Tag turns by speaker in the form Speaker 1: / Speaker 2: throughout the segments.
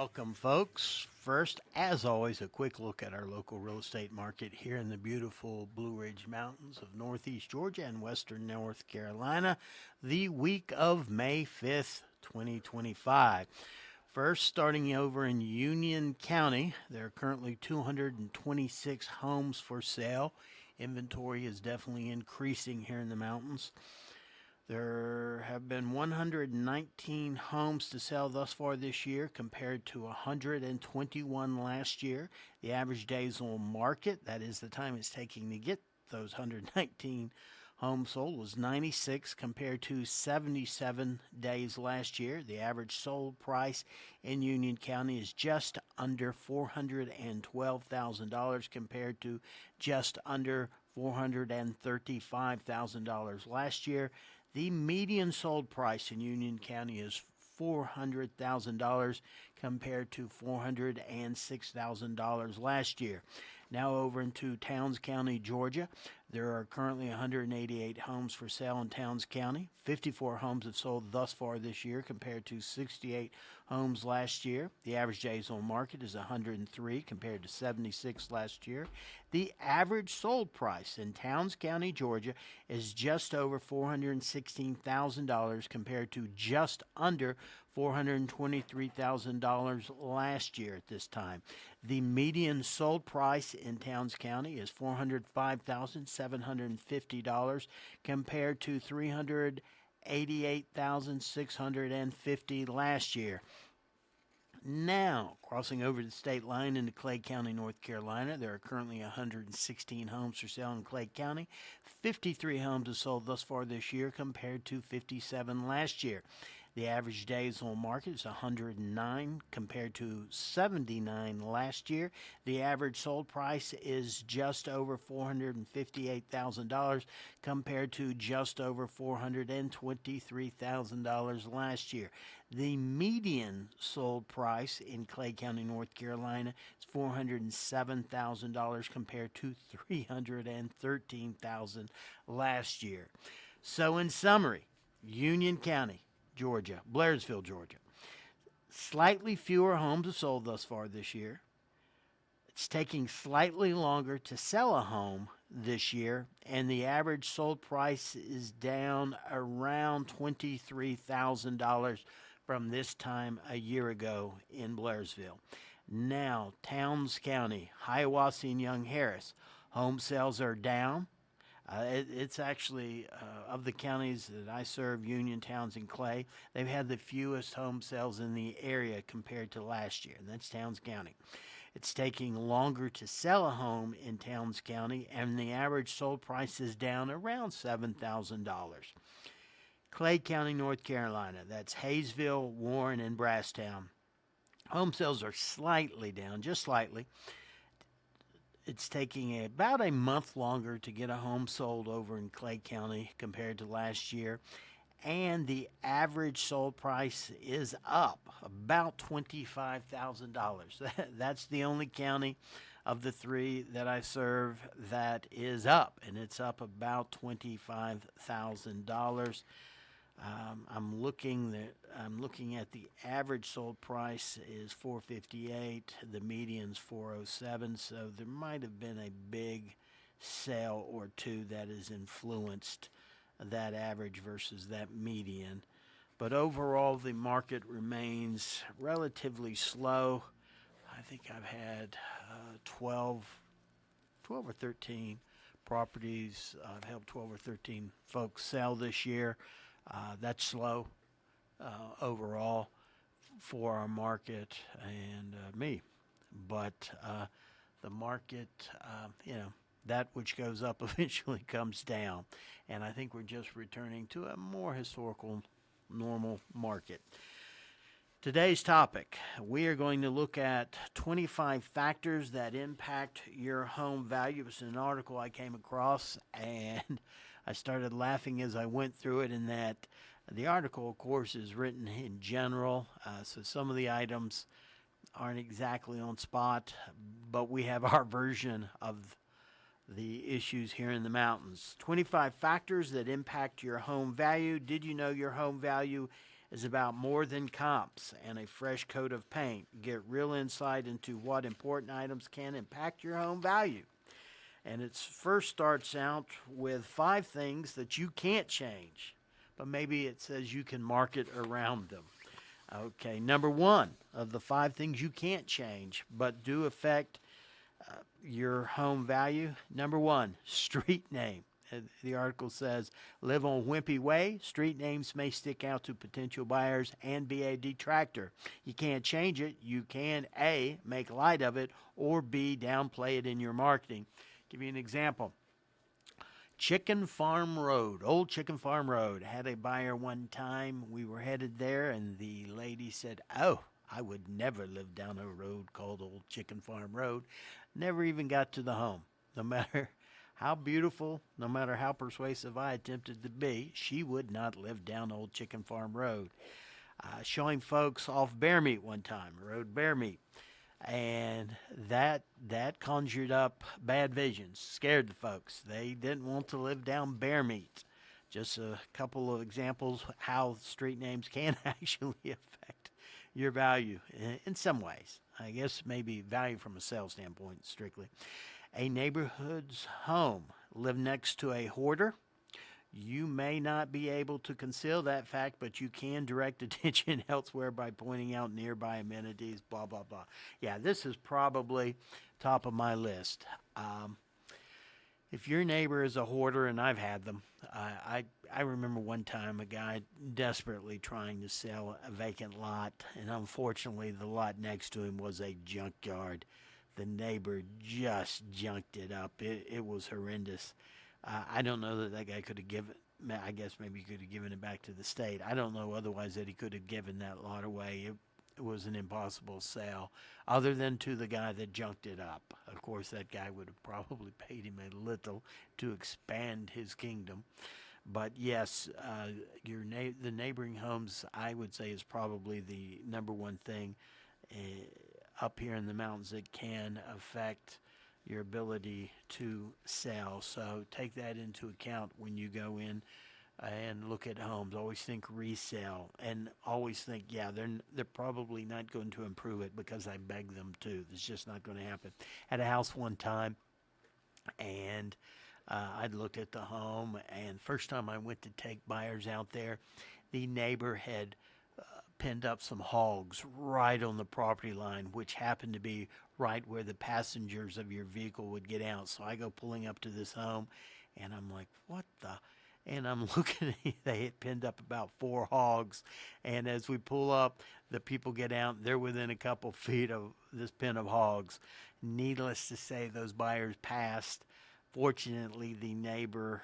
Speaker 1: Welcome, folks. First, as always, a quick look at our local real estate market here in the beautiful Blue Ridge Mountains of northeast Georgia and western North Carolina, the week of May 5th, 2025. First, starting over in Union County, there are currently 226 homes for sale. Inventory is definitely increasing here in the mountains. There have been 119 homes to sell thus far this year compared to 121 last year. The average days on market, that is the time it's taking to get those 119 homes sold, was 96 compared to 77 days last year. The average sold price in Union County is just under $412,000 compared to just under $435,000 last year. The median sold price in Union County is $400,000 compared to $406,000 last year. Now over into Towns County, Georgia. There are currently 188 homes for sale in Towns County. 54 homes have sold thus far this year compared to 68 homes last year. The average days on market is 103 compared to 76 last year. The average sold price in Towns County, Georgia is just over $416,000 compared to just under $423,000 last year at this time. The median sold price in Towns County is $405,750 compared to $388,650 last year. Now, crossing over the state line into Clay County, North Carolina, there are currently 116 homes for sale in Clay County. 53 homes have sold thus far this year compared to 57 last year. The average days on market is 109 compared to 79 last year. The average sold price is just over $458,000 compared to just over $423,000 last year. The median sold price in Clay County, North Carolina is $407,000 compared to $313,000 last year. So in summary, Union County, Georgia, Blairsville, Georgia. Slightly fewer homes have sold thus far this year. It's taking slightly longer to sell a home this year, and the average sold price is down around $23,000 from this time a year ago in Blairsville. Now, Towns County, Hiawassee and Young Harris. Home sales are down. It's actually, of the counties that I serve, Union, Towns, and Clay, they've had the fewest home sales in the area compared to last year, and that's Towns County. It's taking longer to sell a home in Towns County, and the average sold price is down around $7,000. Clay County, North Carolina, that's Hayesville, Warren, and Brasstown. Home sales are slightly down, just slightly. It's taking about a month longer to get a home sold over in Clay County compared to last year. And the average sold price is up about $25,000. That's the only county of the three that I serve that is up, and it's up about $25,000. I'm looking at the average sold price is $458. The median's $407. So there might have been a big sale or two that has influenced that average versus that median. But overall, the market remains relatively slow. I think I've had 12 or 13 properties. I've helped 12 or 13 folks sell this year. That's slow overall for our market and me. But the market, that which goes up eventually comes down. And I think we're just returning to a more historical, normal market. Today's topic, we are going to look at 25 factors that impact your home value. It's an article I came across, and I started laughing as I went through it, in that the article, of course, is written in general, so some of the items aren't exactly on spot, but we have our version of the issues here in the mountains. 25 factors that impact your home value. Did you know your home value is about more than comps and a fresh coat of paint. Get real insight into what important items can impact your home value. And it first starts out with 5 things that you can't change, but maybe it says you can market around them. Okay, number 1 of the 5 things you can't change, but do affect your home value. Number 1, street name. The article says, live on Wimpy Way. Street names may stick out to potential buyers and be a detractor. You can't change it. You can A, make light of it, or B, downplay it in your marketing. Give you an example. Chicken Farm Road, Old Chicken Farm Road. Had a buyer one time. We were headed there, and the lady said, oh, I would never live down a road called Old Chicken Farm Road. Never even got to the home. No matter how beautiful, no matter how persuasive I attempted to be, she would not live down Old Chicken Farm Road. Showing folks off bear meat one time, rode bear meat. And that conjured up bad visions, scared the folks. They didn't want to live down bear meat. Just a couple of examples how street names can actually affect your value in some ways. I guess maybe value from a sales standpoint strictly. A neighborhood's home. Live next to a hoarder. You may not be able to conceal that fact, but you can direct attention elsewhere by pointing out nearby amenities, blah, blah, blah. Yeah, this is probably top of my list. If your neighbor is a hoarder, and I've had them, I remember one time a guy desperately trying to sell a vacant lot, and unfortunately the lot next to him was a junkyard. The neighbor just junked it up. It was horrendous. I don't know that guy could have given, I guess maybe he could have given it back to the state. I don't know otherwise that he could have given that lot away. It was an impossible sale, other than to the guy that junked it up. Of course, that guy would have probably paid him a little to expand his kingdom. But yes, the neighboring homes, I would say, is probably the number one thing up here in the mountains that can affect your ability to sell. So take that into account when you go in and look at homes. Always think resale, and always think, yeah, they're probably not going to improve it because I begged them to. It's just not going to happen. Had a house one time, and I'd looked at the home, and first time I went to take buyers out there, the neighbor had pinned up some hogs right on the property line, which happened to be right where the passengers of your vehicle would get out. So I go pulling up to this home, and I'm like, what the? And I'm looking, they had pinned up about 4 hogs. And as we pull up, the people get out. They're within a couple feet of this pen of hogs. Needless to say, those buyers passed. Fortunately, the neighbor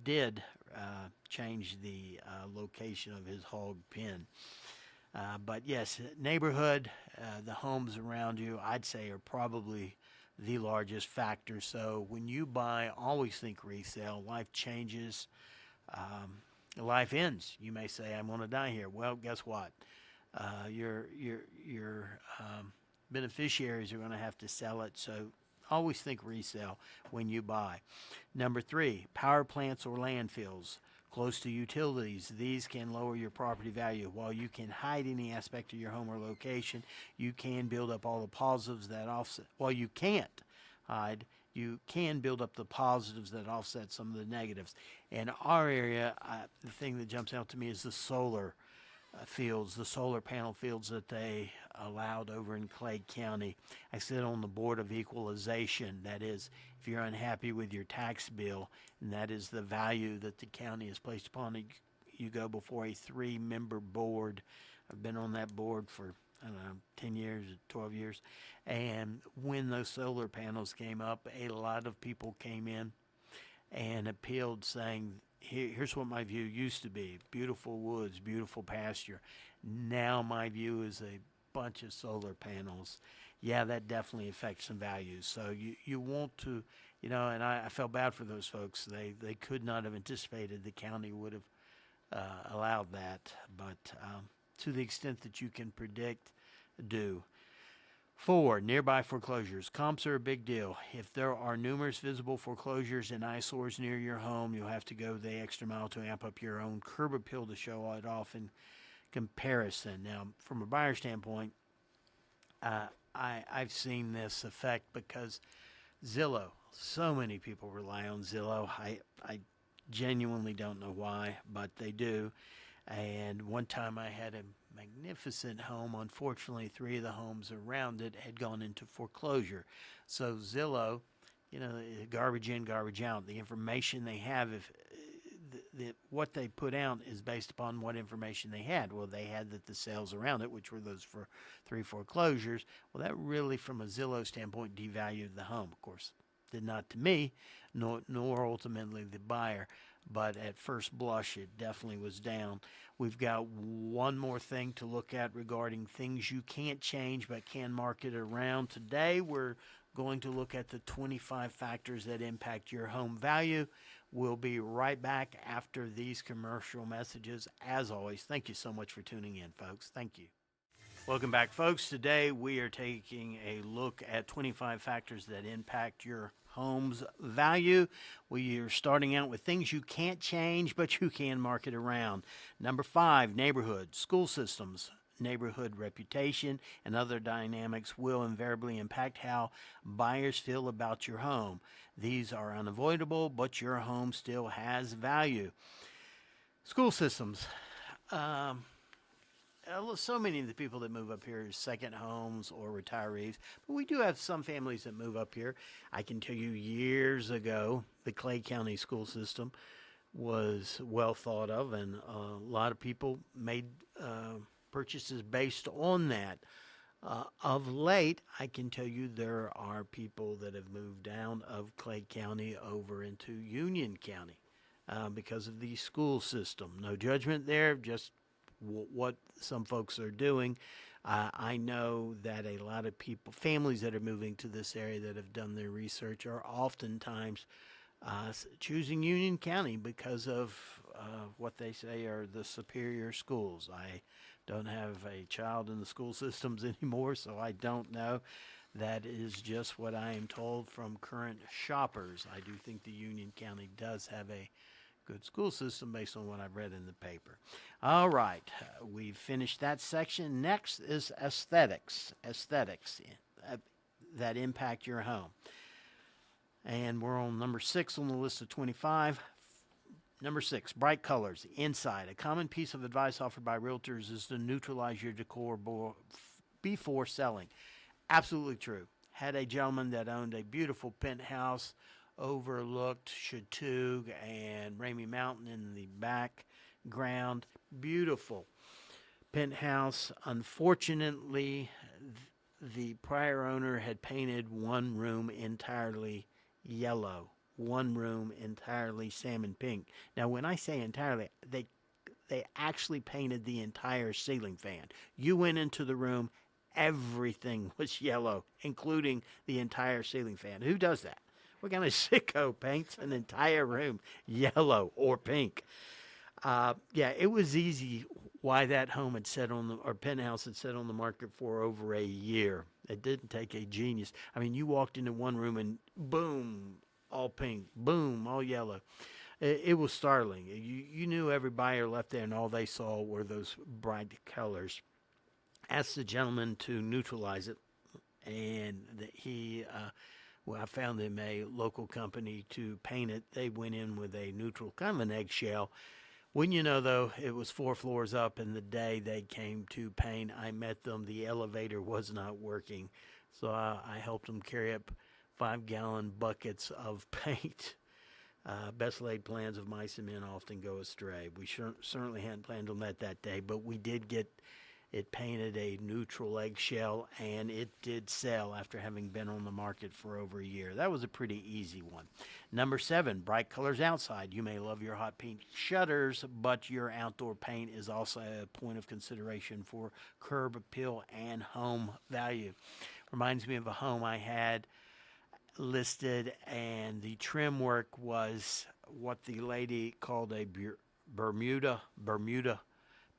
Speaker 1: did change the location of his hog pen. But yes, neighborhood, the homes around you, I'd say, are probably the largest factor. So when you buy, always think resale. Life changes. Life ends. You may say, I'm going to die here. Well, guess what? Your beneficiaries are going to have to sell it. So always think resale when you buy. Number 3, power plants or landfills. Close to utilities, these can lower your property value. While you can hide any aspect of your home or location, you can build up all the positives that offset. While you can't hide, you can build up the positives that offset some of the negatives. In our area, the thing that jumps out to me is the solar fields, the solar panel fields that they allowed over in Clay County. I sit on the Board of Equalization. That is, if you're unhappy with your tax bill, and that is the value that the county has placed upon it, you go before a 3-member board. I've been on that board for, I don't know, 10 years, 12 years. And when those solar panels came up, a lot of people came in and appealed saying, here's what my view used to be. Beautiful woods, beautiful pasture. Now my view is a bunch of solar panels. Yeah, that definitely affects some values. So you want to, and I felt bad for those folks. They could not have anticipated the county would have allowed that. But to the extent that you can predict, do. 4, nearby foreclosures. Comps are a big deal. If there are numerous visible foreclosures and eyesores near your home, you'll have to go the extra mile to amp up your own curb appeal to show it off and comparison. Now, from a buyer standpoint, I've seen this effect because Zillow, so many people rely on Zillow. I genuinely don't know why, but they do. And one time I had a magnificent home. Unfortunately, three of the homes around it had gone into foreclosure. So Zillow, garbage in, garbage out. The information they have, if what they put out is based upon what information they had. Well, they had that the sales around it, which were those for three foreclosures. Well, that really, from a Zillow standpoint, devalued the home. Of course, did not to me, nor ultimately the buyer. But at first blush, it definitely was down. We've got one more thing to look at regarding things you can't change but can market around. Today, we're going to look at the 25 factors that impact your home value. We'll be right back after these commercial messages. As always, thank you so much for tuning in, folks. Thank you. Welcome back, folks. Today we are taking a look at 25 factors that impact your home's value. We are starting out with things you can't change, but you can market around. Number 5, neighborhood, school systems. Neighborhood reputation and other dynamics will invariably impact how buyers feel about your home. These are unavoidable, but your home still has value. School systems. So many of the people that move up here are second homes or retirees, but we do have some families that move up here. I can tell you years ago, the Clay County school system was well thought of, and a lot of people made purchases based on that. Of late, I can tell you there are people that have moved down of Clay County over into Union County because of the school system. No judgment there, just what some folks are doing. I know that a lot of people, families that are moving to this area that have done their research, are oftentimes choosing Union County because of what they say are the superior schools. I don't have a child in the school systems anymore, so I don't know. That is just what I am told from current shoppers. I do think the Union County does have a good school system based on what I've read in the paper. All right, we've finished that section. Next is aesthetics that impact your home. And we're on number 6 on the list of 25. Number 6, bright colors, inside. A common piece of advice offered by realtors is to neutralize your decor before selling. Absolutely true. Had a gentleman that owned a beautiful penthouse overlooked Chateau and Ramey Mountain in the background. Beautiful penthouse. Unfortunately, the prior owner had painted one room entirely yellow, one room entirely salmon pink. Now, when I say entirely, they actually painted the entire ceiling fan. You went into the room, everything was yellow, including the entire ceiling fan. Who does that? What kind of sicko paints an entire room yellow or pink? Yeah, it was easy why that home had sat on or penthouse had sat on the market for over a year. It didn't take a genius. I mean, you walked into one room and boom, all pink, boom, all yellow. It was startling. You knew every buyer left there and all they saw were those bright colors. Asked the gentleman to neutralize it, and I found them a local company to paint it. They went in with a neutral, kind of an eggshell. Wouldn't you know, though, it was 4 floors up, and the day they came to paint, I met them. The elevator was not working, so I helped them carry up 5-gallon buckets of paint. Best laid plans of mice and men often go astray. We certainly hadn't planned on that day, but we did get it painted a neutral eggshell, and it did sell after having been on the market for over a year. That was a pretty easy one. Number 7, bright colors outside. You may love your hot pink shutters, but your outdoor paint is also a point of consideration for curb appeal and home value. Reminds me of a home I had listed, and the trim work was what the lady called a Bermuda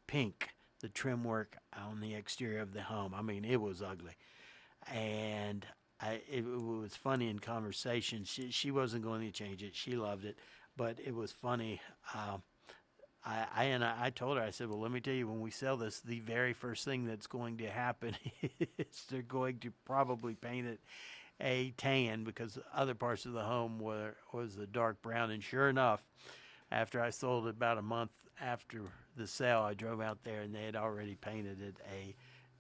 Speaker 1: pink. The trim work on the exterior of the home. I mean, it was ugly. And it was funny in conversation. She wasn't going to change it. She loved it. But it was funny. I told her, I said, well, let me tell you, when we sell this, the very first thing that's going to happen is they're going to probably paint it a tan, because other parts of the home was a dark brown. And sure enough, after I sold it about a month after the sale, I drove out there and they had already painted it a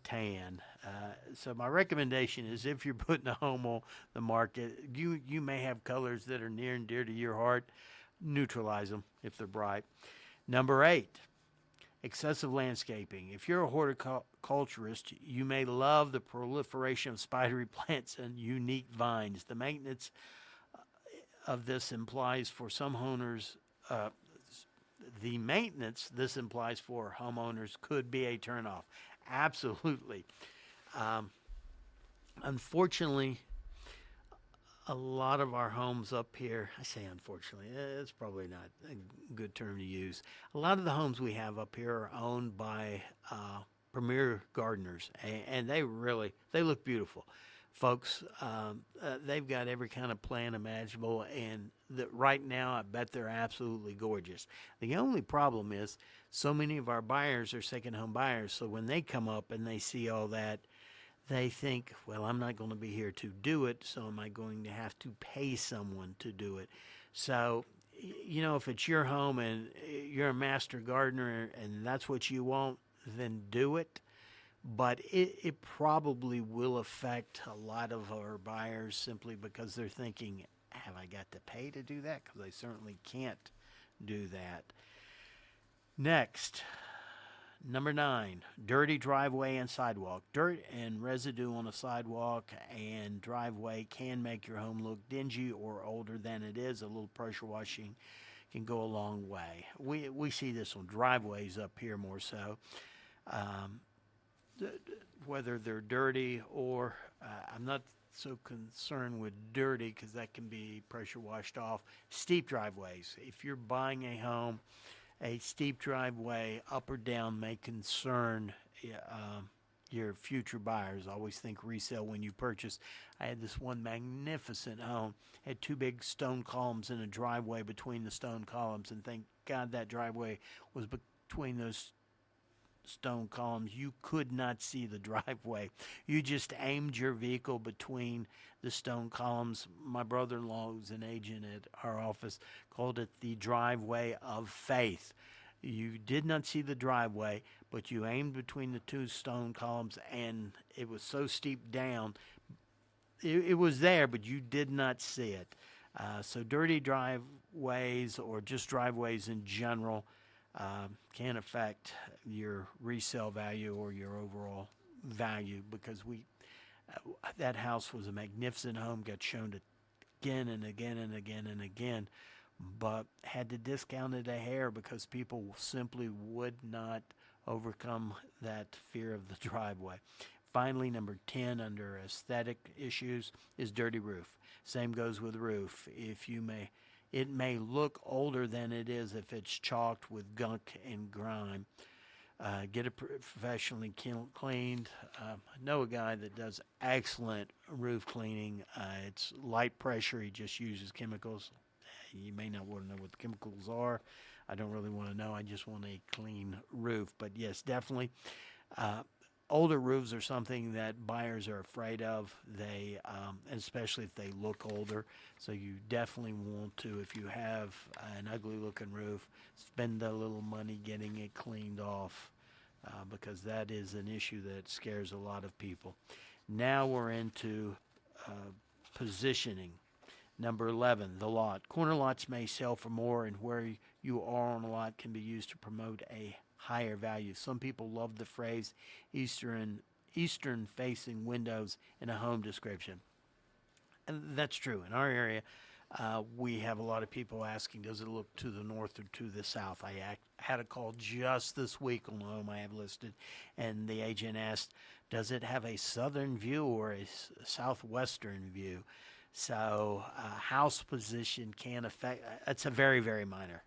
Speaker 1: tan. So my recommendation is, if you're putting a home on the market, you may have colors that are near and dear to your heart. Neutralize them if they're bright. Number 8, excessive landscaping. If you're a horticulturist, you may love the proliferation of spidery plants and unique vines. The maintenance of this implies for some owners, uh, the maintenance this implies for homeowners could be a turnoff. Absolutely. Um, Unfortunately, a lot of our homes up here, I say unfortunately, it's probably not a good term to use. A lot of the homes we have up here are owned by premier gardeners, and they look beautiful. Folks, they've got every kind of plant imaginable, and right now I bet they're absolutely gorgeous. The only problem is, so many of our buyers are second home buyers, so when they come up and they see all that, they think, well, I'm not going to be here to do it, so am I going to have to pay someone to do it? So, if it's your home and you're a master gardener and that's what you want, then do it. But it probably will affect a lot of our buyers, simply because they're thinking, have I got to pay to do that? Because I certainly can't do that. Next, number 9, dirty driveway and sidewalk. Dirt and residue on a sidewalk and driveway can make your home look dingy or older than it is. A little pressure washing can go a long way. We see this on driveways up here more so. Um, Whether they're dirty or I'm not so concerned with dirty, because that can be pressure washed off. Steep driveways. If you're buying a home, a steep driveway up or down may concern your future buyers. Always think resale when you purchase. I had this one magnificent home, had 2 big stone columns in a driveway between the stone columns, and thank God that driveway was between those stone columns. You could not see the driveway. You just aimed your vehicle between the stone columns. My brother-in-law, who's an agent at our office, called it the driveway of faith. You did not see the driveway, but you aimed between the 2 stone columns, and it was so steep down. It was there, but you did not see it. So dirty driveways, or just driveways in general, can affect your resale value or your overall value, because that house was a magnificent home, got shown again and again and again and again, but had to discount it a hair because people simply would not overcome that fear of the driveway. Finally, number 10 under aesthetic issues is dirty roof. Same goes with roof. It may look older than it is if it's chalked with gunk and grime. Get it professionally cleaned. I know a guy that does excellent roof cleaning. It's light pressure. He just uses chemicals. You may not want to know what the chemicals are. I don't really want to know. I just want a clean roof. But yes, definitely. Older roofs are something that buyers are afraid of. Especially if they look older. So you definitely want to, if you have an ugly looking roof, spend a little money getting it cleaned off, because that is an issue that scares a lot of people. Now we're into positioning. Number 11, the lot. Corner lots may sell for more, and where you are on a lot can be used to promote a higher value. Some people love the phrase eastern facing windows in a home description. And that's true. In our area, we have a lot of people asking, does it look to the north or to the south? I had a call just this week on the home I have listed, and the agent asked, does it have a southern view or a southwestern view? So house position can affect, it's a very, very minor,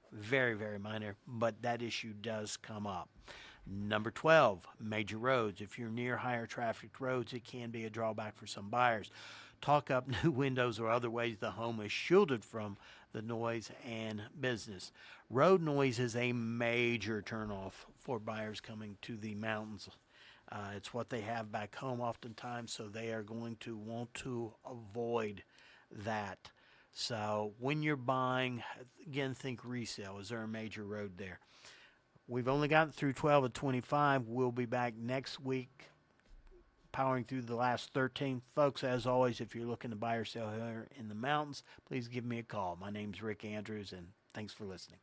Speaker 1: but that issue does come up. Number 12, major roads. If you're near higher traffic roads, it can be a drawback for some buyers. talk up new windows or other ways the home is shielded from the noise and business. Road noise is a major turnoff for buyers coming to the mountains. It's what they have back home oftentimes, so they are going to want to avoid that. So when you're buying, again, think resale. Is there a major road there? We've only gotten through 12 of 25. We'll be back next week powering through the last 13. Folks, as always, if you're looking to buy or sell here in the mountains, please give me a call. My name's Rick Andrews, and thanks for listening.